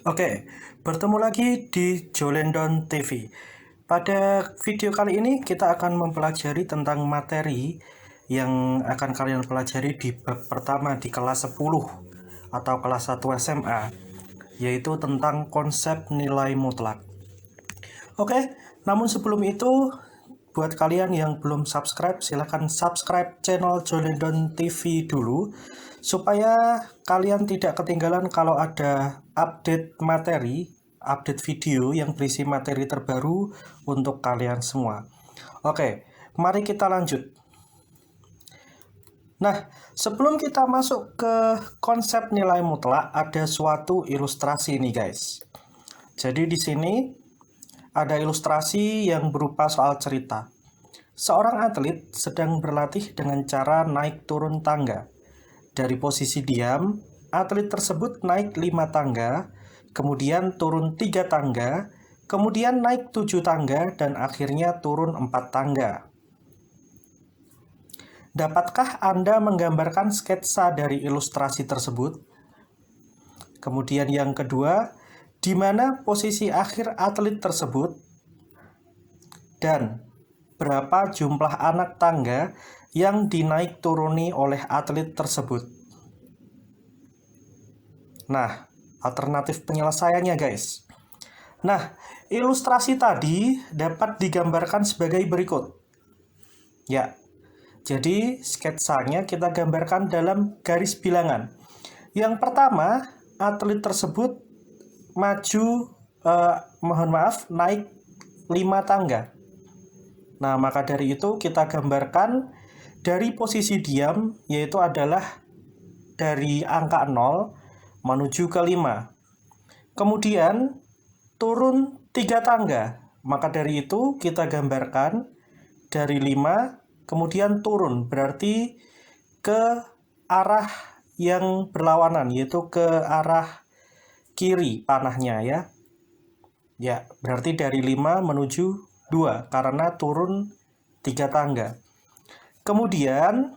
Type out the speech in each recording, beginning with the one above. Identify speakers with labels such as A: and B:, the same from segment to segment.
A: Oke, bertemu lagi di Jolendon TV. Pada video kali ini kita akan mempelajari tentang materi yang akan kalian pelajari di bab pertama di kelas 10 atau kelas 1 SMA, yaitu tentang konsep nilai mutlak. Oke, namun sebelum itu, buat kalian yang belum subscribe, silahkan subscribe channel Jolendon TV dulu, supaya kalian tidak ketinggalan kalau ada update materi, update video yang berisi materi terbaru untuk kalian semua. Oke, mari kita lanjut. Nah, sebelum kita masuk ke konsep nilai mutlak, ada suatu ilustrasi nih guys. Jadi di sini ada ilustrasi yang berupa soal cerita. Seorang atlet sedang berlatih dengan cara naik turun tangga. Dari posisi diam, atlet tersebut naik 5 tangga, kemudian turun 3 tangga, kemudian naik 7 tangga, dan akhirnya turun 4 tangga. Dapatkah Anda menggambarkan sketsa dari ilustrasi tersebut? Kemudian yang kedua, di mana posisi akhir atlet tersebut? Dan berapa jumlah anak tangga yang dinaik turuni oleh atlet tersebut? Nah, alternatif penyelesaiannya guys. Nah, ilustrasi tadi dapat digambarkan sebagai berikut. Ya, jadi sketsanya kita gambarkan dalam garis bilangan. Yang pertama, atlet tersebut maju, naik 5 tangga. Nah, maka dari itu kita gambarkan dari posisi diam, yaitu adalah dari angka 0 menuju ke 5. Kemudian turun 3 tangga. Maka dari itu kita gambarkan dari 5 kemudian turun, berarti ke arah yang berlawanan, yaitu ke arah kiri panahnya ya. Ya, berarti dari 5 menuju 2 karena turun 3 tangga. Kemudian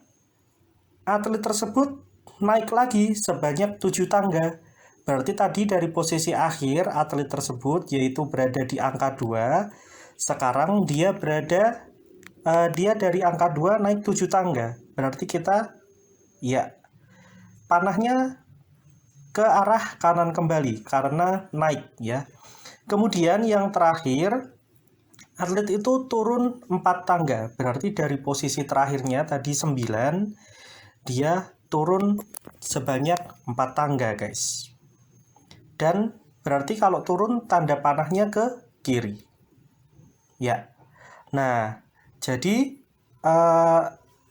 A: atlet tersebut naik lagi sebanyak 7 tangga. Berarti tadi dari posisi akhir atlet tersebut yaitu berada di angka 2. Sekarang dia dari angka 2 naik 7 tangga. Berarti kita panahnya ke arah kanan kembali karena naik ya. Kemudian yang terakhir, atlet itu turun 4 tangga. Berarti dari posisi terakhirnya tadi 9, dia turun sebanyak 4 tangga guys. Dan berarti kalau turun tanda panahnya ke kiri. Ya. Nah, jadi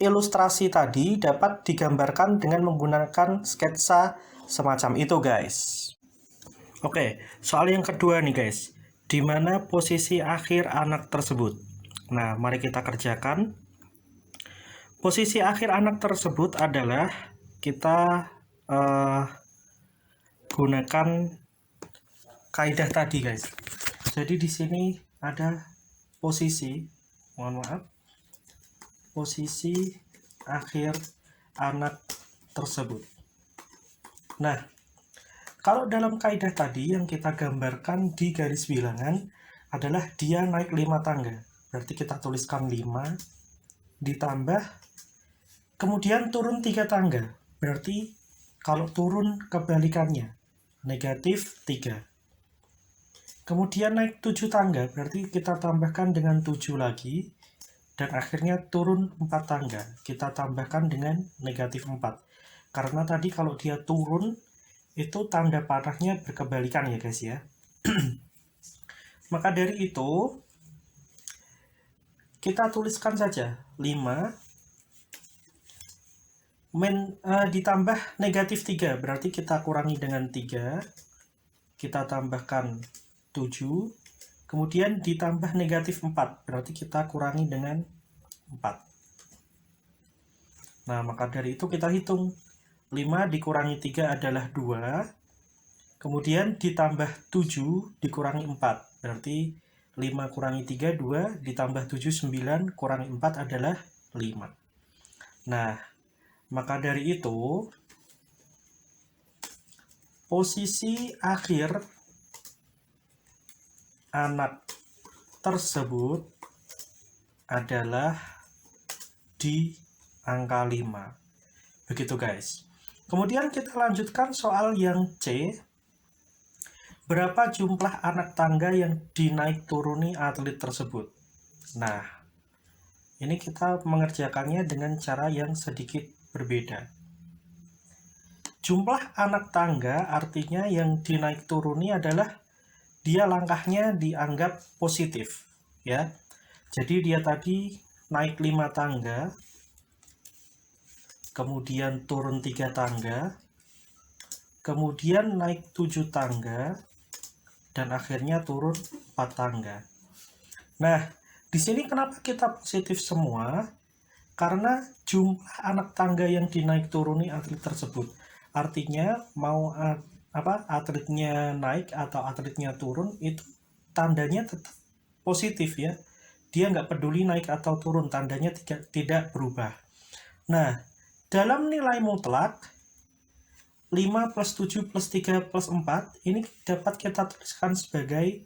A: ilustrasi tadi dapat digambarkan dengan menggunakan sketsa semacam itu guys. Oke, soal yang kedua nih guys. Di mana posisi akhir anak tersebut? Nah, mari kita kerjakan. Posisi akhir anak tersebut adalah kita gunakan kaidah tadi guys. Jadi di sini ada posisi akhir anak tersebut. Nah, kalau dalam kaidah tadi yang kita gambarkan di garis bilangan adalah dia naik 5 tangga. Berarti kita tuliskan 5 ditambah kemudian turun 3 tangga. Berarti kalau turun kebalikannya, negatif 3. Kemudian naik 7 tangga, berarti kita tambahkan dengan 7 lagi. Dan akhirnya turun 4 tangga, kita tambahkan dengan negatif 4. Karena tadi kalau dia turun, itu tanda panahnya berkebalikan ya guys ya. Maka dari itu, kita tuliskan saja 5 ditambah negatif 3, berarti kita kurangi dengan 3, kita tambahkan 7, kemudian ditambah negatif 4, berarti kita kurangi dengan 4. Nah, maka dari itu kita hitung 5 dikurangi 3 adalah 2, kemudian ditambah 7 dikurangi 4, berarti 5 kurangi 3, 2, ditambah 7, 9, kurangi 4 adalah 5. Nah, maka dari itu, posisi akhir anak tersebut adalah di angka 5. Begitu guys. Kemudian kita lanjutkan soal yang C. Berapa jumlah anak tangga yang dinaik turuni atlet tersebut? Nah, ini kita mengerjakannya dengan cara yang sedikit berbeda. Jumlah anak tangga artinya yang dinaik turuni adalah dia langkahnya dianggap positif, ya. Jadi dia tadi naik 5 tangga, kemudian turun 3 tangga, kemudian naik 7 tangga, dan akhirnya turun 4 tangga. Nah, di sini kenapa kita positif semua? Karena jumlah anak tangga yang dinaik turuni atlet tersebut. Artinya mau atletnya naik atau atletnya turun itu tandanya tetap positif ya. Dia nggak peduli naik atau turun, tandanya tidak berubah. Nah, dalam nilai mutlak 5 plus 7 plus 3 plus 4 ini dapat kita tuliskan sebagai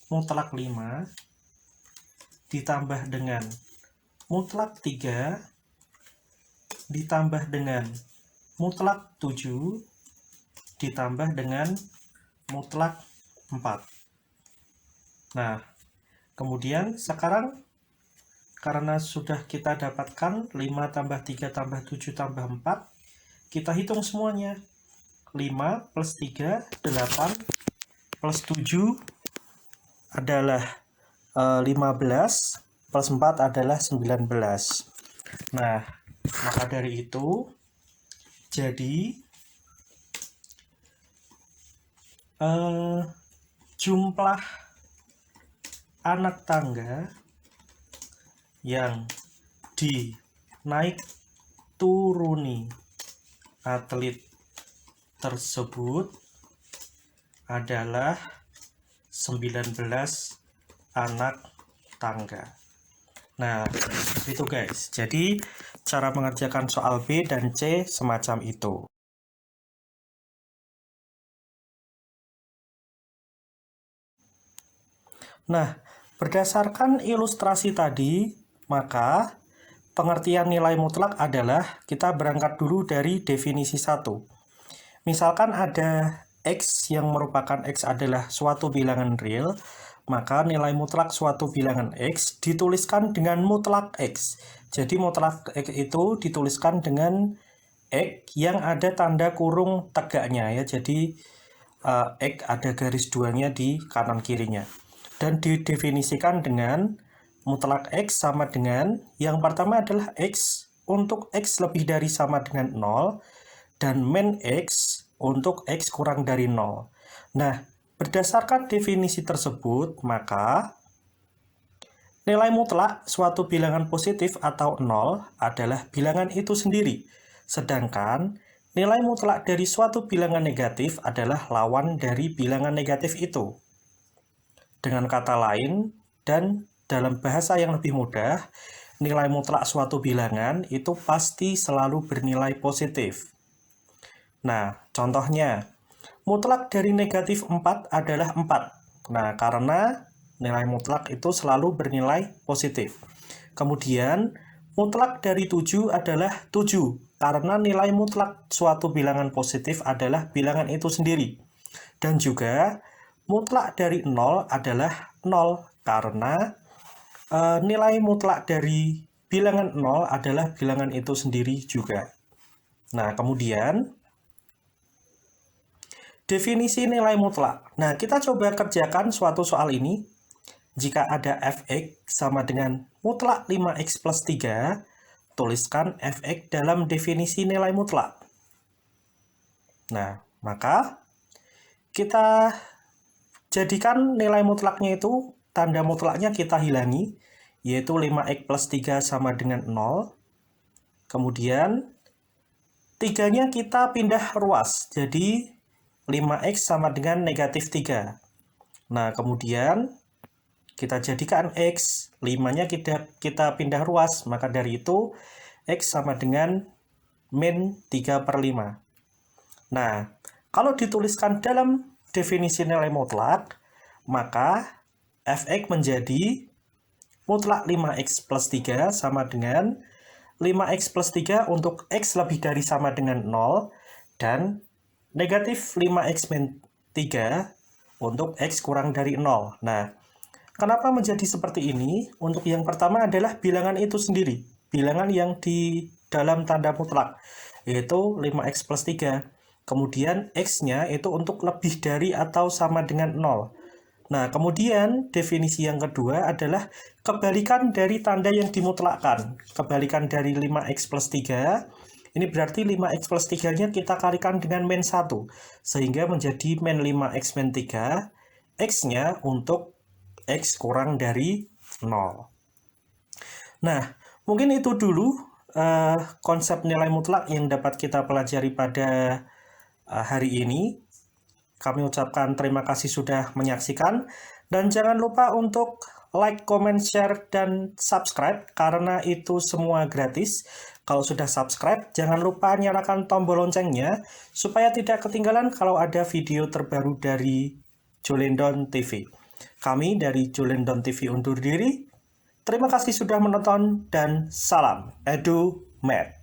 A: mutlak 5 ditambah dengan mutlak 3 ditambah dengan mutlak 7 ditambah dengan mutlak 4. Nah, kemudian sekarang karena sudah kita dapatkan 5 tambah 3 tambah 7 tambah 4, kita hitung semuanya. 5 plus 3, 8 plus 7 adalah 15 plus 4 adalah 19. Nah, maka dari itu jadi jumlah anak tangga yang dinaik turuni atlet tersebut adalah 19 anak tangga. Nah, itu guys. Jadi, cara mengerjakan soal B dan C semacam itu. Nah, berdasarkan ilustrasi tadi, maka pengertian nilai mutlak adalah kita berangkat dulu dari definisi 1. Misalkan ada X yang merupakan X adalah suatu bilangan real, maka nilai mutlak suatu bilangan X dituliskan dengan mutlak X. Jadi mutlak X itu dituliskan dengan X yang ada tanda kurung tegaknya ya. Jadi X ada garis duanya di kanan kirinya. Dan didefinisikan dengan mutlak X sama dengan yang pertama adalah X untuk X lebih dari sama dengan 0 dan min X untuk X kurang dari 0. Nah, berdasarkan definisi tersebut, maka nilai mutlak suatu bilangan positif atau 0 adalah bilangan itu sendiri. Sedangkan nilai mutlak dari suatu bilangan negatif adalah lawan dari bilangan negatif itu. Dengan kata lain, dan dalam bahasa yang lebih mudah, nilai mutlak suatu bilangan itu pasti selalu bernilai positif. Nah, contohnya, mutlak dari negatif 4 adalah 4. Nah, karena nilai mutlak itu selalu bernilai positif. Kemudian, mutlak dari 7 adalah 7. Karena nilai mutlak suatu bilangan positif adalah bilangan itu sendiri. Dan juga, mutlak dari 0 adalah 0. Karena nilai mutlak dari bilangan 0 adalah bilangan itu sendiri juga. Nah, kemudian definisi nilai mutlak. Nah, kita coba kerjakan suatu soal ini. Jika ada fx sama dengan mutlak 5x plus 3, tuliskan fx dalam definisi nilai mutlak. Nah, maka kita jadikan nilai mutlaknya itu, tanda mutlaknya kita hilangi, yaitu 5x plus 3 sama dengan 0. Kemudian, 3-nya kita pindah ruas, jadi 5x sama dengan negatif 3. Nah, kemudian kita jadikan X, 5-nya kita pindah ruas, maka dari itu X sama dengan min 3/5. Nah, kalau dituliskan dalam definisi nilai mutlak, maka fx menjadi mutlak 5x plus 3 sama dengan 5x plus 3 untuk x lebih dari sama dengan 0, dan negatif 5x min 3 untuk x kurang dari 0. Nah, kenapa menjadi seperti ini? Untuk yang pertama adalah bilangan itu sendiri, bilangan yang di dalam tanda mutlak, yaitu 5x plus 3. Kemudian x-nya itu untuk lebih dari atau sama dengan 0. Nah, kemudian definisi yang kedua adalah kebalikan dari tanda yang dimutlakkan. Kebalikan dari 5x plus 3, ini berarti 5x plus 3-nya kita kalikan dengan min 1, sehingga menjadi min 5x min 3, x-nya untuk x kurang dari 0. Nah, mungkin itu dulu konsep nilai mutlak yang dapat kita pelajari pada hari ini. Kami ucapkan terima kasih sudah menyaksikan, dan jangan lupa untuk like, comment, share, dan subscribe karena itu semua gratis. Kalau sudah subscribe, jangan lupa nyalakan tombol loncengnya supaya tidak ketinggalan kalau ada video terbaru dari Jolendon TV. Kami dari Jolendon TV undur diri. Terima kasih sudah menonton dan salam EduMed.